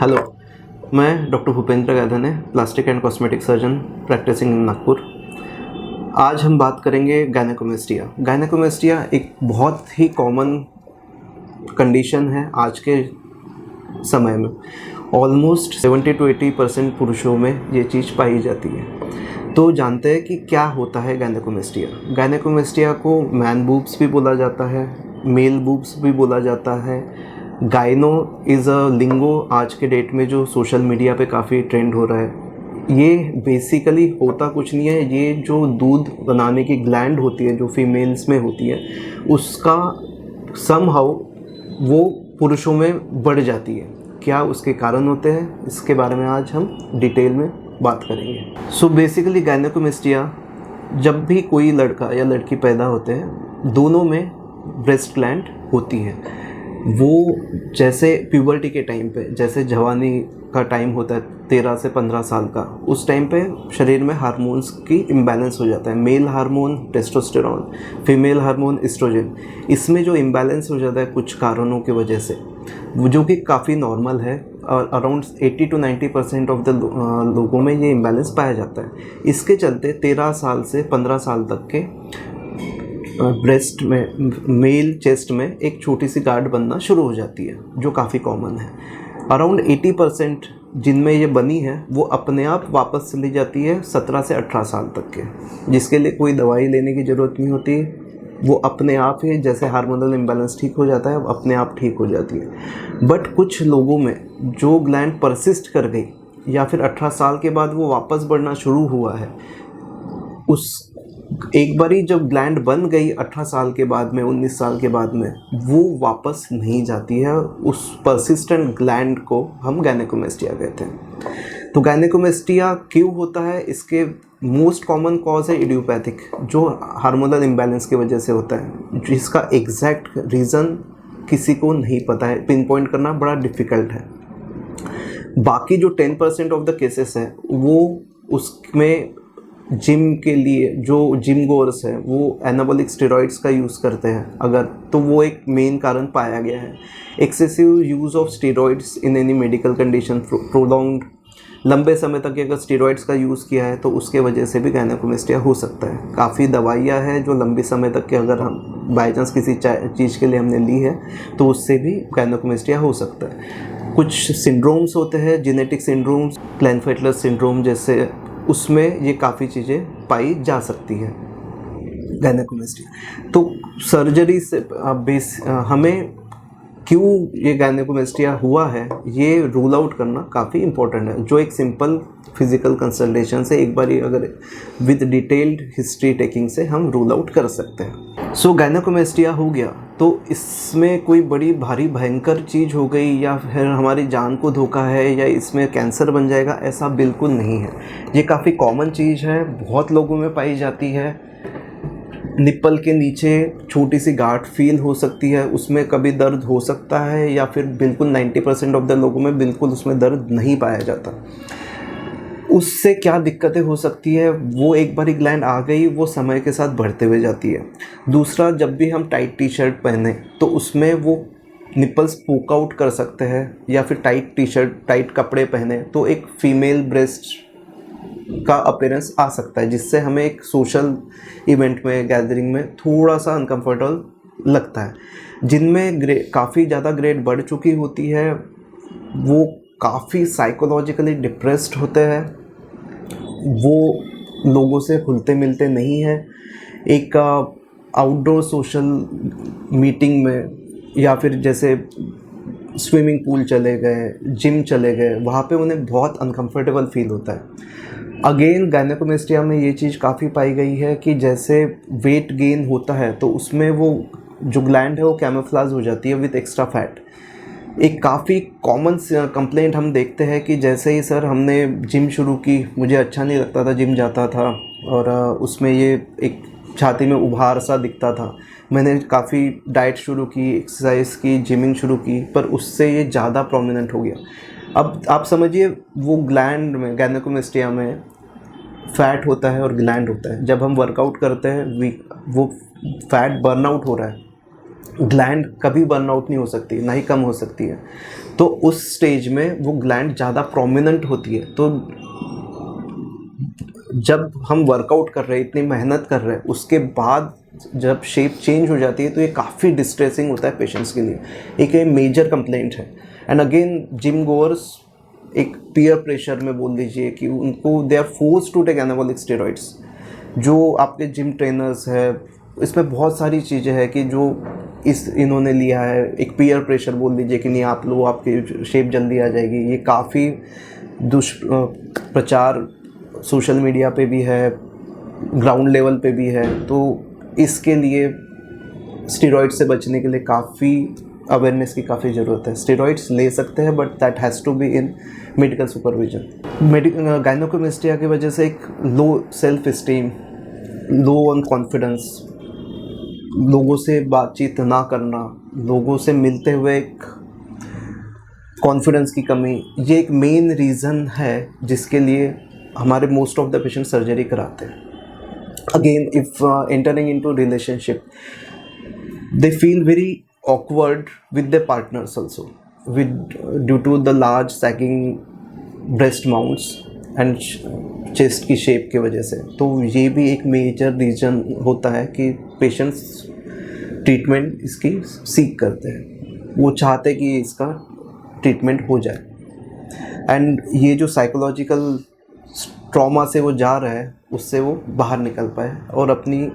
Hello, मैं doctor Bhupendra Gaydhane, plastic and cosmetic surgeon practising in Nagpur. आज हम बात करेंगे गायनेकोमेस्टिया। गायनेकोमेस्टिया एक बहुत ही कॉमन कंडीशन है आज के समय में। ऑलमोस्ट 70 to 80% पुरुषों में ये चीज़ पाई जाती है। तो जानते हैं कि क्या होता है गायनेकोमेस्टिया। गायनेकोमेस्टिया को मैन बूब्स भी बोला जाता है, मेल बूब्स भी बोला जाता है। गायनो इज़ अ लिंगो आज के डेट में जो सोशल मीडिया पे काफ़ी ट्रेंड हो रहा है। ये बेसिकली होता कुछ नहीं है, ये जो दूध बनाने की ग्लैंड होती है जो फीमेल्स में होती है उसका समहाउ वो पुरुषों में बढ़ जाती है। क्या उसके कारण होते हैं, इसके बारे में आज हम डिटेल में बात करेंगे। सो बेसिकली गायनेकोमेस्टिया, जब भी कोई लड़का या लड़की पैदा होते हैं दोनों में ब्रेस्ट ग्लैंड होती है। वो जैसे प्यूबर्टी के टाइम पे, जैसे जवानी का टाइम होता है 13 से 15 साल का, उस टाइम पे शरीर में हार्मोन्स की इम्बैलेंस हो जाता है। Male hormone testosterone, female hormone oestrogen, इसमें जो इम्बैलेंस हो जाता है कुछ कारणों की वजह से, जो कि काफ़ी नॉर्मल है। और अराउंड 80 to 90% ऑफ द लोगों में ये इम्बैलेंस पाया जाता है। इसके चलते 13 साल से 15 साल तक के ब्रेस्ट में, मेल चेस्ट में एक छोटी सी गार्ड बनना शुरू हो जाती है, जो काफ़ी कॉमन है। अराउंड 80% जिनमें ये बनी है वो अपने आप वापस चली जाती है 17 से 18 साल तक के, जिसके लिए कोई दवाई लेने की ज़रूरत नहीं होती। वो अपने आप ही, जैसे हार्मोनल इम्बैलेंस ठीक हो जाता है, अपने आप ठीक हो जाती है। बट कुछ लोगों में जो ग्लैंड परसिस्ट कर गई या फिर 18 साल के बाद वो वापस बढ़ना शुरू हुआ है, उस एक बारी जब ग्लैंड बन गई 18 साल के बाद में, 19 साल के बाद में, वो वापस नहीं जाती है। उस परसिस्टेंट ग्लैंड को हम गायनेकोमेस्टिया कहते हैं। तो गायनेकोमेस्टिया क्यों होता है, इसके मोस्ट कॉमन कॉज है इडियोपैथिक, जो हार्मोनल इम्बैलेंस की वजह से होता है, जिसका एग्जैक्ट रीज़न किसी को नहीं पता है, पिन पॉइंट करना बड़ा डिफ़िकल्ट है। बाकी जो 10% ऑफ द केसेस है वो उसमें जिम के लिए, जो जिम गोअर्स हैं वो एनाबॉलिक स्टेरॉइड्स का यूज़ करते हैं अगर, तो वो एक मेन कारण पाया गया है। Excessive use of steroids in any medical condition, prolonged, लंबे समय तक अगर स्टेरॉइड्स का यूज़ किया है तो उसके वजह से भी गायनेकोमेस्टिया हो सकता है। काफ़ी दवाइयाँ हैं जो लंबे समय तक के अगर हम बाई चांस किसी चीज़ के लिए हमने ली है तो उससे भी गायनेकोमेस्टिया हो सकता है। कुछ सिंड्रोम्स होते हैं, जेनेटिक सिंड्रोम्स, क्लेनफेल्टर सिंड्रोम जैसे, उसमें ये काफ़ी चीज़ें पाई जा सकती हैं गायनेकोमेस्टिया। तो सर्जरी से हमें क्यों ये गायनेकोमेस्टिया हुआ है ये रूल आउट करना काफ़ी इम्पोर्टेंट है, जो एक सिंपल फिजिकल कंसल्टेशन से, एक बार अगर विद डिटेल्ड हिस्ट्री टेकिंग से हम रूल आउट कर सकते हैं। सो गायनेकोमेस्टिया हो गया तो इसमें कोई बड़ी भारी भयंकर चीज़ हो गई या फिर हमारी जान को धोखा है या इसमें कैंसर बन जाएगा, ऐसा बिल्कुल नहीं है। ये काफ़ी कॉमन चीज़ है, बहुत लोगों में पाई जाती है। निप्पल के नीचे छोटी सी गांठ फील हो सकती है, उसमें कभी दर्द हो सकता है, या फिर बिल्कुल 90% ऑफ द लोगों में बिल्कुल उसमें दर्द नहीं पाया जाता। उससे क्या दिक्कतें हो सकती है, वो एक बार ग्लैंड आ गई वो समय के साथ बढ़ते हुए जाती है। दूसरा, जब भी हम टाइट टी शर्ट पहने तो उसमें वो निप्पल्स पोक आउट कर सकते हैं, या फिर टाइट टी शर्ट, टाइट कपड़े पहने तो एक फीमेल ब्रेस्ट का अपीयरेंस आ सकता है, जिससे हमें एक सोशल इवेंट में, गैदरिंग में थोड़ा सा अनकंफर्टेबल लगता है। जिनमें काफ़ी ज़्यादा ग्रेड बढ़ चुकी होती है वो काफ़ी साइकोलॉजिकली डिप्रेस्ड होते हैं, वो लोगों से खुलते मिलते नहीं हैं। एक आउटडोर सोशल मीटिंग में या फिर जैसे स्विमिंग पूल चले गए, जिम चले गए, वहाँ पे उन्हें बहुत अनकंफर्टेबल फील होता है। अगेन गायनेकोमेस्टिया में ये चीज़ काफ़ी पाई गई है कि जैसे वेट गेन होता है तो उसमें वो जो ग्लैंड है वो कैमोफ्लेज हो जाती है विद एक्स्ट्रा फैट। एक काफ़ी कॉमन कंप्लेंट हम देखते हैं कि जैसे ही सर हमने जिम शुरू की, मुझे अच्छा नहीं लगता था, जिम जाता था और उसमें ये एक छाती में उभार सा दिखता था। मैंने काफ़ी डाइट शुरू की, एक्सरसाइज की, जिमिंग शुरू की, पर उससे ये ज़्यादा प्रोमिनेंट हो गया। अब आप समझिए वो ग्लैंड में, गायनेकोमेस्टिया में फैट होता है और ग्लैंड होता है। जब हम वर्कआउट करते हैं वो फैट बर्न आउट हो रहा है, ग्लैंड कभी बर्नआउट नहीं हो सकती, ना ही कम हो सकती है। तो उस स्टेज में वो ग्लैंड ज़्यादा प्रोमिनेंट होती है। तो जब हम वर्कआउट कर रहे हैं, इतनी मेहनत कर रहे हैं, उसके बाद जब शेप चेंज हो जाती है तो ये काफ़ी डिस्ट्रेसिंग होता है पेशेंट्स के लिए। एक ये मेजर कंप्लेंट है। एंड अगेन जिम गोअर्स एक पीयर प्रेशर में बोल दीजिए कि उनको they are force to take anabolic steroids. जो आपके जिम ट्रेनर्स है, इसमें बहुत सारी चीज़ें हैं कि जो इन्होंने लिया है, एक पीयर प्रेशर बोल दीजिए कि नहीं आप लो, आपकी शेप जल्दी आ जाएगी। ये काफ़ी दुष्प्रचार सोशल मीडिया पे भी है, ग्राउंड लेवल पे भी है। तो इसके लिए स्टेरॉइड से बचने के लिए काफ़ी अवेयरनेस की काफ़ी ज़रूरत है। स्टेरॉइड्स ले सकते हैं but that has to be in medical supervision. Gynaecomastia की वजह से एक low self esteem, low on confidence, लोगों से बातचीत ना करना, लोगों से मिलते हुए एक कॉन्फिडेंस की कमी, ये एक मेन रीज़न है जिसके लिए हमारे most of the patient surgery कराते हैं। Again if entering into relationship, they feel very awkward with their partners also, with due to the large sagging breast mounts and chest की शेप की वजह से। तो ये भी एक मेजर रीज़न होता है कि पेशेंट्स ट्रीटमेंट इसकी सीख करते हैं, वो चाहते हैं कि इसका ट्रीटमेंट हो जाए। एंड ये जो साइकोलॉजिकल ट्रॉमा से वो जा रहा है, उससे वो बाहर निकल पाए और अपनी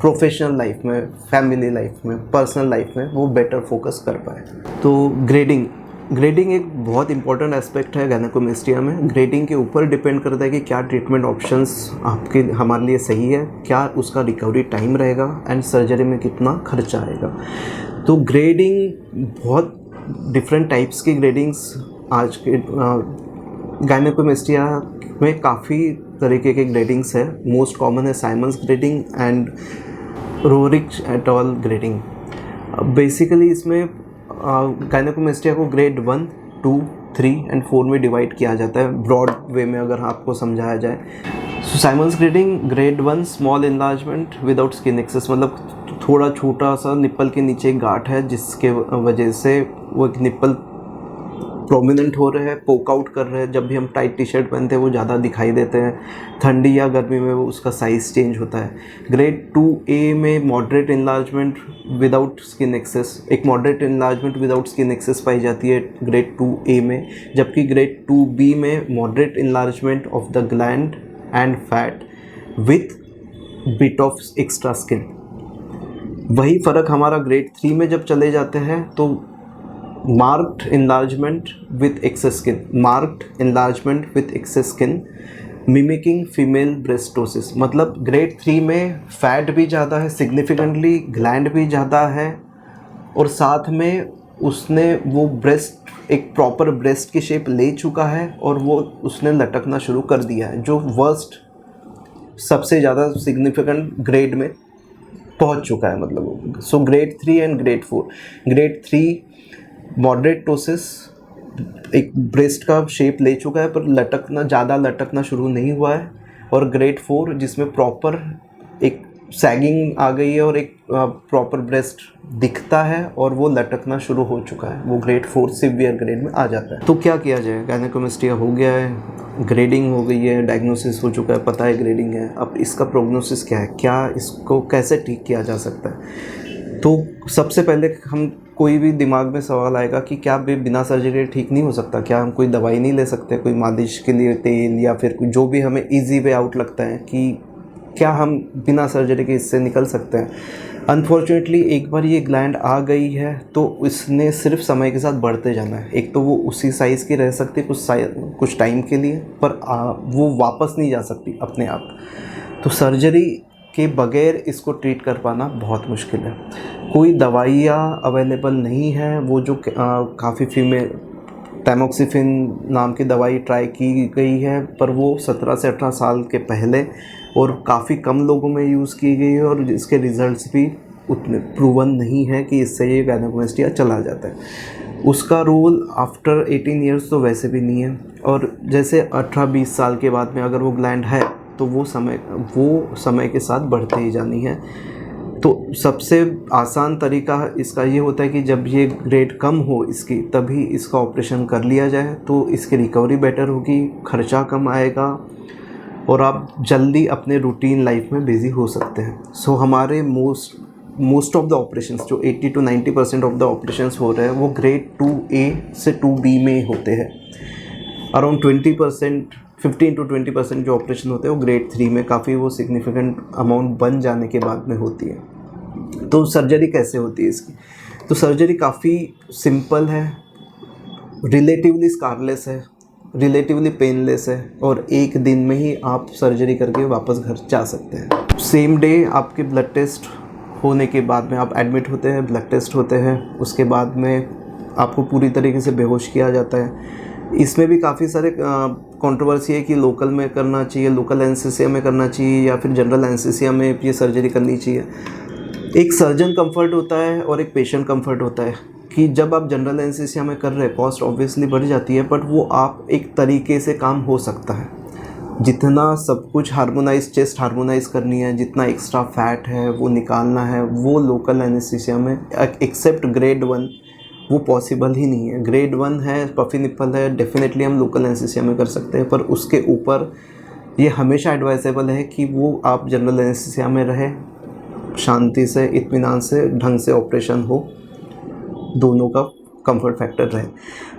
प्रोफेशनल लाइफ में, फैमिली लाइफ में, पर्सनल लाइफ में वो बेटर फोकस कर पाए। तो ग्रेडिंग एक बहुत इंपॉर्टेंट एस्पेक्ट है गायनेकोमेस्टिया में। ग्रेडिंग के ऊपर डिपेंड करता है कि क्या ट्रीटमेंट ऑप्शंस आपके हमारे लिए सही है, क्या उसका रिकवरी टाइम रहेगा एंड सर्जरी में कितना खर्चा आएगा। तो ग्रेडिंग बहुत डिफरेंट टाइप्स की ग्रेडिंग्स आज के गायनेकोमेस्टिया में काफ़ी तरीके के ग्रेडिंग्स है। मोस्ट कॉमन है Simons grading and Roerich at all grading. Basically इसमें गायनेकोमेस्टिया को ग्रेड 1, 2, 3 एंड 4 में डिवाइड किया जाता है, ब्रॉड वे में अगर आपको समझाया जाए। So Simon's grading, grade 1 small enlargement without skin excess, मतलब थोड़ा छोटा सा निप्पल के नीचे एक गांठ है जिसके वजह से वो एक निप्पल प्रोमिनेंट हो रहे हैं, पोक आउट कर रहे हैं। जब भी हम टाइट टी शर्ट पहनते हैं वो ज़्यादा दिखाई देते हैं, ठंडी या गर्मी में वो उसका साइज़ चेंज होता है। ग्रेड 2A में moderate enlargement without skin excess, एक moderate enlargement without skin excess पाई जाती है ग्रेड 2A में, जबकि ग्रेड 2B में moderate enlargement of the gland and fat with bit of extra skin. वही फ़र्क हमारा ग्रेड 3 में जब चले जाते हैं तो marked enlargement with excess skin, marked enlargement with excess skin mimicking female breastosis। मतलब ग्रेड 3 में फैट भी ज़्यादा है, सिग्निफिकेंटली ग्लैंड भी ज़्यादा है, और साथ में उसने वो ब्रेस्ट एक प्रॉपर ब्रेस्ट की शेप ले चुका है और वो उसने लटकना शुरू कर दिया है, जो वर्स्ट सबसे ज़्यादा सिग्निफिकेंट ग्रेड में पहुंच चुका है। मतलब सो grade 3 and grade 4। Grade 3 moderate ptosis, एक ब्रेस्ट का शेप ले चुका है पर ज़्यादा लटकना शुरू नहीं हुआ है, और ग्रेड 4 जिसमें प्रॉपर एक सैगिंग आ गई है और एक प्रॉपर ब्रेस्ट दिखता है और वो लटकना शुरू हो चुका है, वो ग्रेड 4 सिवियर ग्रेड में आ जाता है। तो क्या किया जाए? गायनेकोमेस्टिया हो गया है, ग्रेडिंग हो गई है, डायग्नोसिस हो चुका है, पता है ग्रेडिंग है, अब इसका प्रोग्नोसिस क्या है, क्या इसको कैसे ठीक किया जा सकता है? तो सबसे पहले हम कोई भी दिमाग में सवाल आएगा कि क्या बिना सर्जरी ठीक नहीं हो सकता? क्या हम कोई दवाई नहीं ले सकते, कोई मालिश के लिए तेल या फिर जो भी हमें इजी वे आउट लगता है कि क्या हम बिना सर्जरी के इससे निकल सकते हैं? अनफॉर्चुनेटली एक बार ये ग्लैंड आ गई है तो इसने सिर्फ समय के साथ बढ़ते जाना है। एक तो वो उसी साइज़ की रह सकती है कुछ टाइम के लिए, पर वो वापस नहीं जा सकती अपने आप। तो सर्जरी के बगैर इसको ट्रीट कर पाना बहुत मुश्किल है। कोई दवाइयाँ अवेलेबल नहीं है, वो जो काफ़ी फीमेल टैमोक्सिफिन नाम की दवाई ट्राई की गई है, पर वो 17 से 18 साल के पहले और काफ़ी कम लोगों में यूज़ की गई है, और इसके रिज़ल्ट्स भी उतने प्रूवन नहीं है कि इससे ये गायनेकोमेस्टिया चला जाता है। उसका रोल आफ्टर 18 ईयर्स तो वैसे भी नहीं है, और जैसे 18-20 साल के बाद में अगर वो ग्लैंड है तो वो समय के साथ बढ़ते ही जानी है। तो सबसे आसान तरीका इसका ये होता है कि जब ये ग्रेड कम हो इसकी, तभी इसका ऑपरेशन कर लिया जाए, तो इसकी रिकवरी बेटर होगी, खर्चा कम आएगा और आप जल्दी अपने रूटीन लाइफ में बिज़ी हो सकते हैं। सो हमारे मोस्ट ऑफ द ऑपरेशंस जो 80 to 90% ऑफ द ऑपरेशंस हो रहे हैं वो ग्रेड 2A से 2B में होते हैं। अराउंड 20%, 15 to 20% जो ऑपरेशन होते हैं वो ग्रेड 3 में, काफ़ी वो सिग्निफिकेंट अमाउंट बन जाने के बाद में होती है। तो सर्जरी कैसे होती है इसकी? तो सर्जरी काफ़ी सिंपल है, रिलेटिवली स्कारलेस है, रिलेटिवली पेनलेस है और एक दिन में ही आप सर्जरी करके वापस घर जा सकते हैं। सेम डे आपके ब्लड टेस्ट होने के बाद में आप एडमिट होते हैं, ब्लड टेस्ट होते हैं, उसके बाद में आपको पूरी तरीके से बेहोश किया जाता है। इसमें भी काफ़ी सारे कंट्रोवर्सी है कि लोकल में करना चाहिए, लोकल एनेस्थीसिया में करना चाहिए या फिर जनरल एनेस्थीसिया में ये सर्जरी करनी चाहिए। एक सर्जन कंफर्ट होता है और एक पेशेंट कंफर्ट होता है कि जब आप जनरल एनेस्थीसिया में कर रहे हैं कॉस्ट ऑब्वियसली बढ़ जाती है, बट वो आप एक तरीके से काम हो सकता है। जितना सब कुछ हार्मोनाइज, चेस्ट हार्मोनाइज करनी है, जितना एक्स्ट्रा फैट है वो निकालना है, वो लोकल एनेस्थीसिया में एक्सेप्ट ग्रेड 1 वो पॉसिबल ही नहीं है। ग्रेड 1 है, पफी निप्पल है, डेफिनेटली हम लोकल एनेस्थीसिया में कर सकते हैं, पर उसके ऊपर ये हमेशा एडवाइजेबल है कि वो आप जनरल एनेस्थीसिया में रहें, शांति से, इत्मीनान से, ढंग से ऑपरेशन हो, दोनों का कंफर्ट फैक्टर रहे।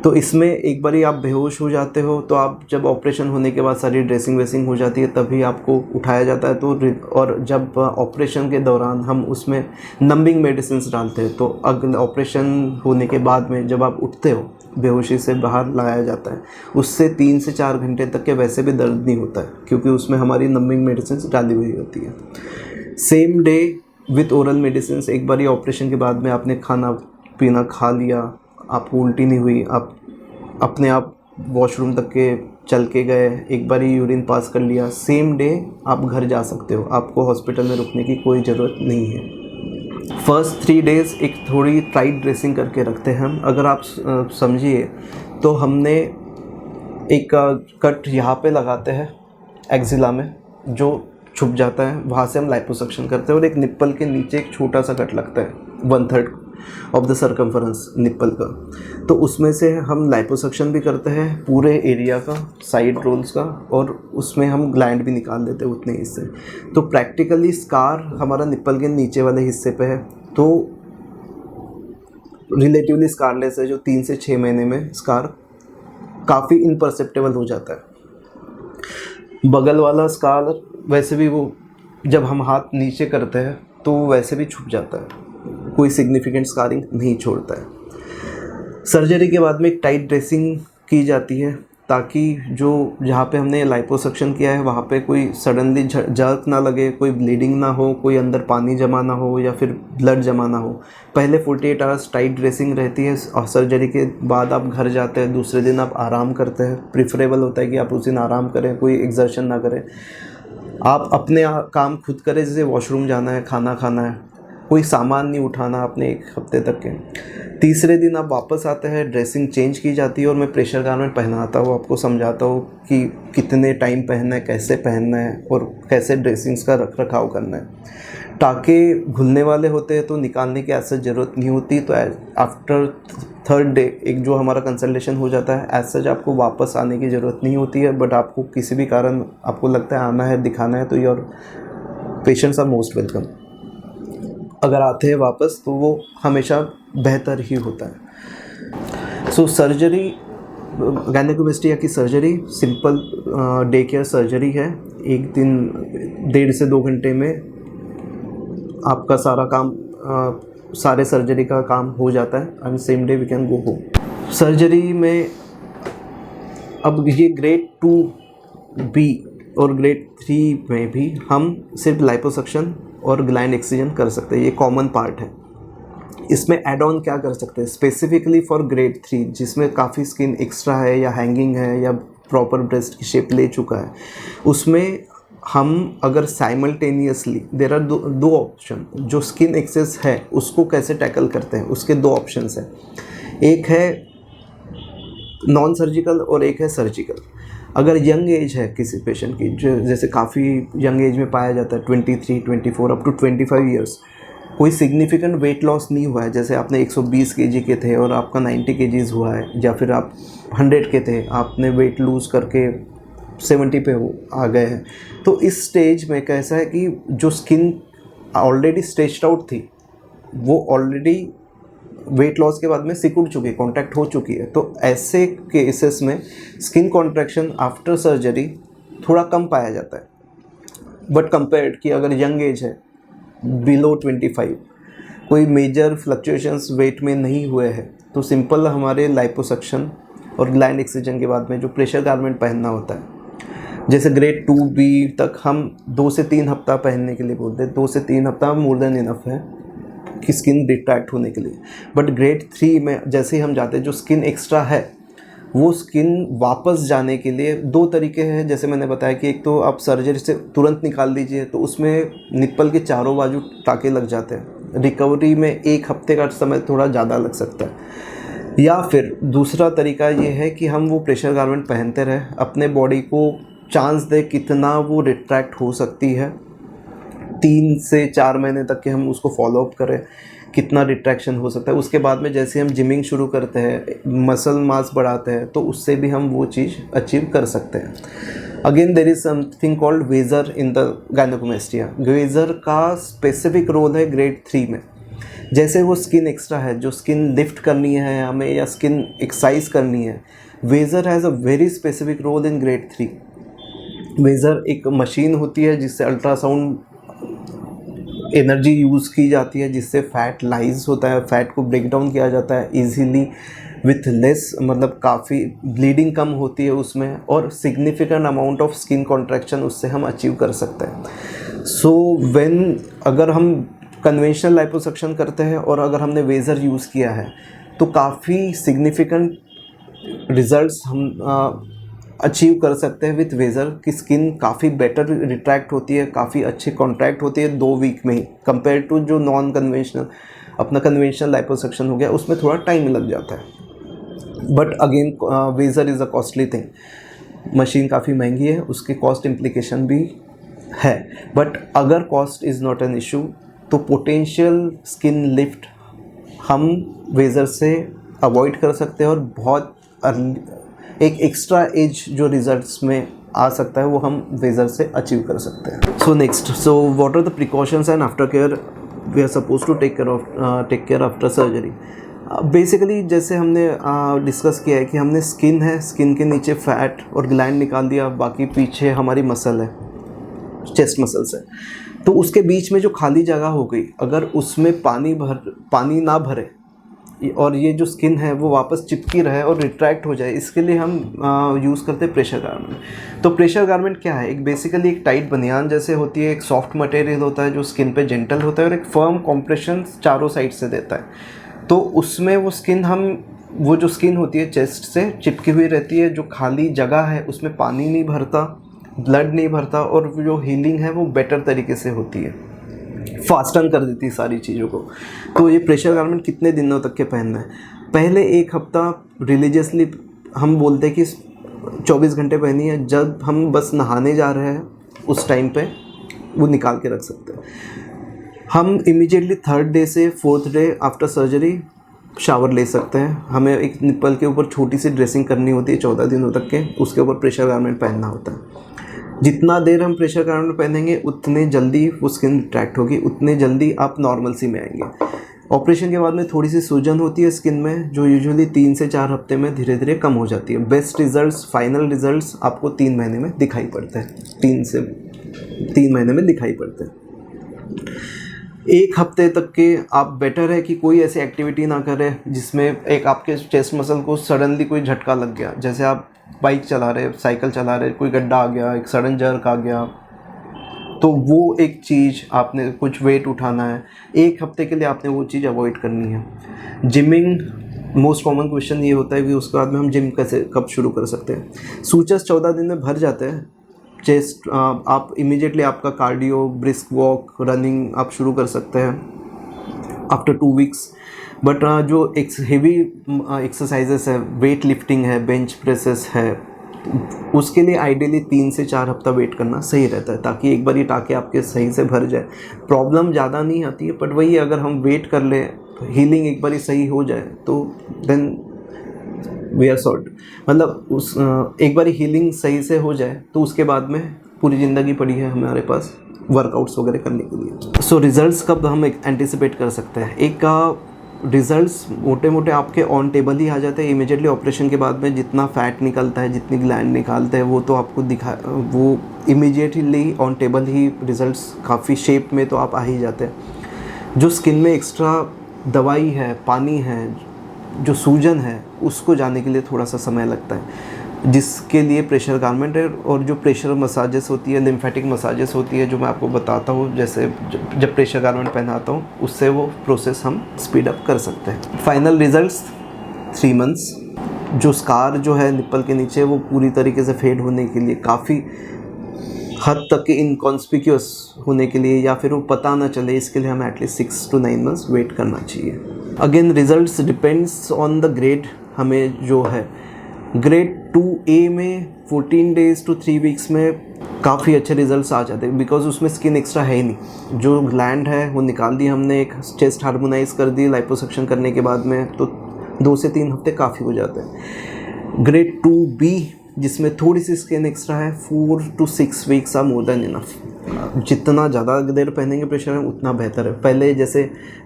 तो इसमें एक बार आप बेहोश हो जाते हो तो आप जब ऑपरेशन होने के बाद सारी ड्रेसिंग वेसिंग हो जाती है तभी आपको उठाया जाता है। तो और जब ऑपरेशन के दौरान हम उसमें नंबिंग मेडिसिन डालते हैं, तो अगले ऑपरेशन होने के बाद में जब आप उठते हो बेहोशी से बाहर लाया जाता है, उससे 3 से 4 घंटे तक के वैसे भी दर्द नहीं होता है क्योंकि उसमें हमारी नंबिंग मेडिसिन डाली हुई होती है। Same day with oral medicine, एक बार ऑपरेशन के बाद में आपने खाना पीना खा लिया, आपको उल्टी नहीं हुई, आप अपने आप वॉशरूम तक के चल के गए, एक बार ही यूरिन पास कर लिया, सेम डे आप घर जा सकते हो, आपको हॉस्पिटल में रुकने की कोई ज़रूरत नहीं है। फर्स्ट 3 डेज़ एक थोड़ी टाइट ड्रेसिंग करके रखते हैं हम। अगर आप समझिए तो हमने एक कट यहाँ पे लगाते हैं एक्जिला में जो छुप जाता है, वहाँ से हम लाइपोसक्शन करते हैं और एक निप्पल के नीचे एक छोटा सा कट लगता है 1/3 ऑफ द सर्कम्फरेंस निप्पल का, तो उसमें से हम लाइपोसक्शन भी करते हैं पूरे एरिया का, साइड रोल्स का, और उसमें हम ग्लैंड भी निकाल देते हैं उतने हिस्से। तो प्रैक्टिकली स्कार हमारा निप्पल के नीचे वाले हिस्से पे है, तो रिलेटिवली स्कारलेस है, जो 3 से 6 महीने में स्कार काफ़ी इनपरसेप्टेबल हो जाता है। बगल वाला स्कार वैसे भी वो जब हम हाथ नीचे करते हैं तो वैसे भी छुप जाता है, कोई सिग्निफिकेंट स्कारिंग नहीं छोड़ता है। सर्जरी के बाद में एक टाइट ड्रेसिंग की जाती है ताकि जो जहाँ पे हमने लाइपोसक्शन किया है वहाँ पे कोई सडनली जर्क ना लगे, कोई ब्लीडिंग ना हो, कोई अंदर पानी जमा ना हो या फिर ब्लड जमा ना हो। पहले 48 आवर्स टाइट ड्रेसिंग रहती है और सर्जरी के बाद आप घर जाते हैं, दूसरे दिन आप आराम करते हैं। प्रिफरेबल होता है कि आप उस दिन आराम करें, कोई एक्सर्शन ना करें, आप अपने काम खुद करें, जैसे वॉशरूम जाना है, खाना खाना है, कोई सामान नहीं उठाना अपने 1 हफ्ते तक के। तीसरे दिन आप वापस आते हैं, ड्रेसिंग चेंज की जाती है और मैं प्रेशर गारमेंट पहनाता हूँ, आपको समझाता हूँ कि कितने टाइम पहनना है, कैसे पहनना है और कैसे ड्रेसिंग्स का रख रखाव करना है। टाँके घुलने वाले होते हैं तो निकालने की ऐसा ज़रूरत नहीं होती। तो आफ्टर 3rd डे एक जो हमारा कंसल्टेशन हो जाता है, एज सच आपको वापस आने की ज़रूरत नहीं होती है, बट आपको किसी भी कारण आपको लगता है आना है, दिखाना है, तो your patients are most welcome. अगर आते हैं वापस तो वो हमेशा बेहतर ही होता है। सो सर्जरी, गायनेकोमेस्टिया की surgery simple day care surgery है। एक दिन 1.5 से 2 घंटे में आपका सारा काम, सारे सर्जरी का काम हो जाता है and same day we can go home. Surgery में अब ये ग्रेड 2B और ग्रेड 3 में भी हम सिर्फ लाइपोसक्शन और ग्लैंड एक्सिजन कर सकते हैं, ये कॉमन पार्ट है। इसमें एड ऑन क्या कर सकते हैं स्पेसिफिकली फॉर ग्रेड 3, जिसमें काफ़ी स्किन एक्स्ट्रा है या हैंगिंग है या प्रॉपर ब्रेस्ट की शेप ले चुका है, उसमें हम अगर साइमल्टेनियसली देयर आर दो ऑप्शन, जो स्किन एक्सेस है उसको कैसे टैकल करते हैं, उसके 2 ऑप्शंस हैं। एक है नॉन सर्जिकल और एक है सर्जिकल। अगर यंग एज है किसी पेशेंट की, जो जैसे काफ़ी यंग एज में पाया जाता है 23, 24 अप टू 25 ईयर्स, कोई सिग्निफिकेंट वेट लॉस नहीं हुआ है, जैसे आपने 120 केजी के थे और आपका 90 केजीज हुआ है, या फिर आप 100 के थे, आपने वेट लूज़ करके 70 पे आ गए हैं, तो इस स्टेज में कैसा है कि जो स्किन ऑलरेडी स्ट्रेच्ड आउट थी वो ऑलरेडी वेट लॉस के बाद में सिकुड़ चुकी है, कॉन्ट्रैक्ट हो चुकी है। तो ऐसे केसेस में स्किन कॉन्ट्रैक्शन आफ्टर सर्जरी थोड़ा कम पाया जाता है। बट कंपेयर्ड कि अगर यंग एज है, बिलो 25, कोई मेजर फ्लक्चुएशंस वेट में नहीं हुए हैं, तो सिंपल हमारे लाइपोसक्शन और ग्लैंड एक्सिजन के बाद में जो प्रेशर गारमेंट पहनना होता है, जैसे ग्रेड 2B तक हम 2 से 3 हफ्ता पहनने के लिए बोलते हैं। 2 से 3 हफ्ता मोर देन इनफ है कि स्किन रिट्रैक्ट होने के लिए। बट ग्रेड 3 में जैसे ही हम जाते हैं, जो स्किन एक्स्ट्रा है वो स्किन वापस जाने के लिए 2 तरीके हैं। जैसे मैंने बताया कि एक तो आप सर्जरी से तुरंत निकाल दीजिए, तो उसमें निप्पल के चारों बाजू टाँके लग जाते हैं, रिकवरी में 1 हफ्ते का समय थोड़ा ज़्यादा लग सकता है। या फिर दूसरा तरीका ये है कि हम वो प्रेशर गारमेंट पहनते रहें, अपने बॉडी को चांस दे कितना वो रिट्रैक्ट हो सकती है, 3 से 4 महीने तक के हम उसको फॉलो अप करें, कितना रिट्रैक्शन हो सकता है। उसके बाद में जैसे हम जिमिंग शुरू करते हैं, मसल मास बढ़ाते हैं, तो उससे भी हम वो चीज़ अचीव कर सकते हैं। Again there is something called vaser in the gynaecomastia. Vaser का स्पेसिफिक रोल है ग्रेड 3 में। जैसे वो स्किन एक्स्ट्रा है, जो स्किन लिफ्ट करनी है हमें या स्किन एक्सरसाइज करनी है, vaser has a very specific role in grade 3। Vaser एक मशीन होती है जिससे अल्ट्रासाउंड एनर्जी यूज़ की जाती है, जिससे फैट लाइज होता है, फैट को ब्रेक डाउन किया जाता है इजीली विथ लेस, मतलब काफ़ी ब्लीडिंग कम होती है उसमें, और significant amount of skin contraction उससे हम अचीव कर सकते हैं। सो व्हेन अगर हम कन्वेंशनल लाइपोसक्शन करते हैं और अगर हमने वेजर यूज़ किया है, तो काफ़ी सिग्निफिकेंट रिजल्ट्स हम अचीव कर सकते हैं विथ वेजर। की स्किन काफ़ी बेटर रिट्रैक्ट होती है, काफ़ी अच्छी कॉन्ट्रैक्ट होती है 2 वीक में ही, कंपेयर टू जो नॉन कन्वेंशनल अपना कन्वेंशनल लाइपोसक्शन हो गया, उसमें थोड़ा टाइम लग जाता है। But again vaser is a costly thing, machine काफ़ी महंगी है, उसके कॉस्ट इम्प्लीकेशन भी है। बट अगर cost is not an issue, तो पोटेंशियल स्किन लिफ्ट हम वेजर से अवॉइड कर सकते हैं, और बहुत एक एक्स्ट्रा एज जो रिजल्ट्स में आ सकता है वो हम वेजर से अचीव कर सकते हैं। So next, so what are the precautions and after care we are suppose to take care after surgery. Basically जैसे हमने डिस्कस किया है कि हमने स्किन है, स्किन के नीचे फैट और ग्लैंड निकाल दिया, बाकी पीछे हमारी मसल है, चेस्ट मसल्स है, तो उसके बीच में जो खाली जगह हो गई, अगर उसमें पानी ना भरे और ये जो स्किन है वो वापस चिपकी रहे और रिट्रैक्ट हो जाए, इसके लिए हम यूज़ करते हैं प्रेशर गारमेंट। तो प्रेशर गारमेंट क्या है? एक बेसिकली एक टाइट बनियान जैसे होती है, एक सॉफ्ट मटेरियल होता है जो स्किन पे जेंटल होता है, और एक फर्म कॉम्प्रेशन चारों साइड से देता है। तो उसमें वो जो स्किन होती है चेस्ट से चिपकी हुई रहती है, जो खाली जगह है उसमें पानी नहीं भरता, ब्लड नहीं भरता, और जो हीलिंग है वो बेटर तरीके से होती है, फास्टन कर देती है सारी चीज़ों को। तो ये प्रेशर गारमेंट कितने दिनों तक के पहनना है? पहले 1 हफ्ता रिलीजियसली हम बोलते हैं कि 24 घंटे पहनी है, जब हम बस नहाने जा रहे हैं उस टाइम पे वो निकाल के रख सकते हैं। हम इमीडिएटली 3rd डे से 4th day after surgery shower ले सकते हैं। हमें एक निप्पल के ऊपर छोटी सी ड्रेसिंग करनी होती है 14 दिनों तक के, उसके ऊपर प्रेशर गारमेंट पहनना होता है। जितना देर हम प्रेशर गारमेंट पहनेंगे उतने जल्दी वो स्किन रिट्रैक्ट होगी, उतने जल्दी आप नॉर्मल सी में आएंगे। ऑपरेशन के बाद में थोड़ी सी सूजन होती है स्किन में, जो यूजुअली 3 से 4 हफ्ते में धीरे धीरे कम हो जाती है। बेस्ट रिजल्ट्स, फाइनल रिजल्ट्स आपको 3 महीने में दिखाई पड़ते हैं, 3 से 3 महीने में दिखाई पड़ते हैं। 1 हफ्ते तक के आप बेटर है कि कोई ऐसी एक्टिविटी ना करें जिसमें एक आपके चेस्ट मसल को सडनली कोई झटका लग गया, जैसे आप बाइक चला रहे, साइकिल चला रहे, कोई गड्ढा आ गया, एक सडन जर्क आ गया, तो वो एक चीज़ आपने कुछ वेट उठाना है, 1 हफ्ते के लिए आपने वो चीज़ अवॉइड करनी है। जिमिंग, मोस्ट कॉमन क्वेश्चन ये होता है कि उसके बाद में हम जिम कब शुरू कर सकते हैं? सूचर्स 14 दिन में भर जाते हैं। चेस्ट आप इमीडिएटली आपका कार्डियो, ब्रिस्क वॉक, रनिंग आप शुरू कर सकते हैं आफ्टर 2 वीक्स। बट जो हेवी एक्सरसाइजेस है, वेट लिफ्टिंग है, बेंच प्रेसेस है, उसके लिए आइडियली 3 से 4 हफ्ता वेट करना सही रहता है, ताकि एक बार ये टाँके आपके सही से भर जाए। प्रॉब्लम ज़्यादा नहीं आती है, बट वही अगर हम वेट कर लें, हीलिंग एक बार सही हो जाए तो देन वी आर सॉर्ट। मतलब उस एक बार हीलिंग सही से हो जाए तो उसके बाद में पूरी ज़िंदगी पड़ी है हमारे पास वर्कआउट्स वगैरह करने के लिए। सो रिज़ल्ट्स कब हम एंटिसिपेट कर सकते हैं? एक का रिज़ल्ट्स मोटे मोटे आपके ऑन टेबल ही आ जाते हैं इमीडिएटली ऑपरेशन के बाद में। जितना फ़ैट निकलता है, जितनी ग्लैंड निकालते हैं, वो तो आपको वो immediately on table he results काफ़ी शेप में तो आप आ ही जाते हैं। जो स्किन में एक्स्ट्रा दवाई है, पानी है, जो सूजन है, उसको जाने के लिए थोड़ा सा समय लगता है, जिसके लिए प्रेशर गारमेंट है। और जो प्रेशर मसाजेस होती है, लिम्फेटिक मसाजेस होती है, जो मैं आपको बताता हूँ, जैसे जब प्रेशर गारमेंट पहनाता हूँ, उससे वो प्रोसेस हम स्पीड अप कर सकते हैं। Final results 3 months. जो स्कार जो है निप्पल के नीचे, वो पूरी तरीके से फेड होने के लिए, काफ़ी हद तक के इनकॉन्स्पिक्यूअस होने के लिए, या फिर वो पता ना चले, इसके लिए हमें एटलीस्ट 6 to 9 मंथ्स वेट करना चाहिए। Again results depends on the grade. हमें जो है ग्रेड 2A में 14 days to 3 weeks में काफ़ी अच्छे रिजल्ट्स आ जाते हैं, बिकॉज उसमें स्किन एक्स्ट्रा है ही नहीं। जो ग्लैंड है वो निकाल दी हमने, एक चेस्ट हार्मोनाइज कर दी लाइपोसक्शन करने के बाद में, तो 2 से 3 हफ्ते काफ़ी हो जाते हैं। ग्रेड 2B जिसमें थोड़ी सी स्किन एक्स्ट्रा है, 4 to 6 weeks are more than enough. जितना ज़्यादा देर पहनेंगे प्रेशर में उतना बेहतर है।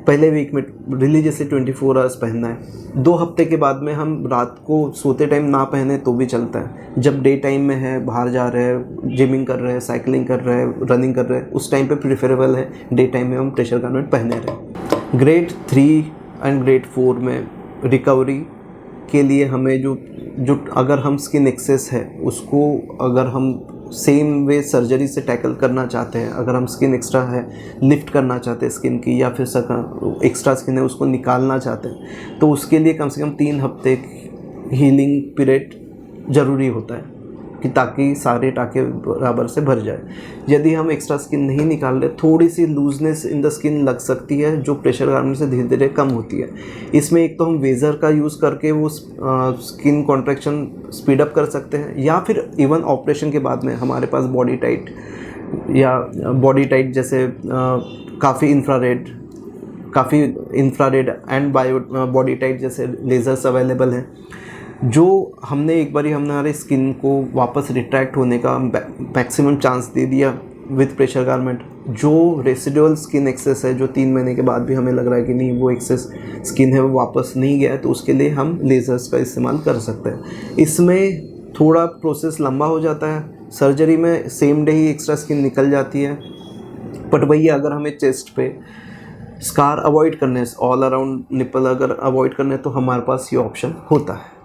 पहले वीक में रिलीजियसली 24 आवर्स पहनना है। 2 हफ्ते के बाद में हम रात को सोते टाइम ना पहने तो भी चलता है। जब डे टाइम में है, बाहर जा रहे हैं, जिमिंग कर रहे हैं, साइकिलिंग कर रहे हैं, रनिंग कर रहे हैं, उस टाइम पे प्रेफरेबल है डे टाइम में हम प्रेशर गारमेंट पहने रहें। ग्रेड 3 एंड ग्रेड 4 में रिकवरी के लिए हमें जो अगर हम स्किन एक्सेस है उसको अगर हम सेम वे सर्जरी से टैकल करना चाहते हैं, अगर हम स्किन एक्स्ट्रा है लिफ्ट करना चाहते हैं स्किन की, या फिर एक्स्ट्रा स्किन है उसको निकालना चाहते हैं, तो उसके लिए कम से कम 3 हफ्ते हीलिंग पीरियड ज़रूरी होता है, कि ताकि सारे टाँके बराबर से भर जाए। यदि हम एक्स्ट्रा स्किन नहीं निकाल रहे, थोड़ी सी लूजनेस इन द स्किन लग सकती है, जो प्रेशर गारमेंट से धीरे धीरे कम होती है। इसमें एक तो हम वेज़र का यूज़ करके वो स्किन कॉन्ट्रैक्शन स्पीड अप कर सकते हैं, या फिर इवन ऑपरेशन के बाद में हमारे पास बॉडी टाइट जैसे काफ़ी इंफ्रारेड एंड बॉडी टाइट जैसे लेज़र्स अवेलेबल हैं, जो हमने एक बारी हमारे स्किन को वापस रिट्रैक्ट होने का मैक्सिमम चांस दे दिया विद प्रेशर गारमेंट। जो रेसिडुअल स्किन एक्सेस है, जो 3 महीने के बाद भी हमें लग रहा है कि नहीं वो एक्सेस स्किन है वो वापस नहीं गया है, तो उसके लिए हम लेज़र्स का इस्तेमाल कर सकते हैं। इसमें थोड़ा प्रोसेस लंबा हो जाता है। सर्जरी में सेम डे ही एक्स्ट्रा स्किन निकल जाती है, बट वही अगर हमें चेस्ट पे स्कार अवॉइड करने, ऑल अराउंड निप्पल अगर अवॉइड करने, तो हमारे पास ये ऑप्शन होता है।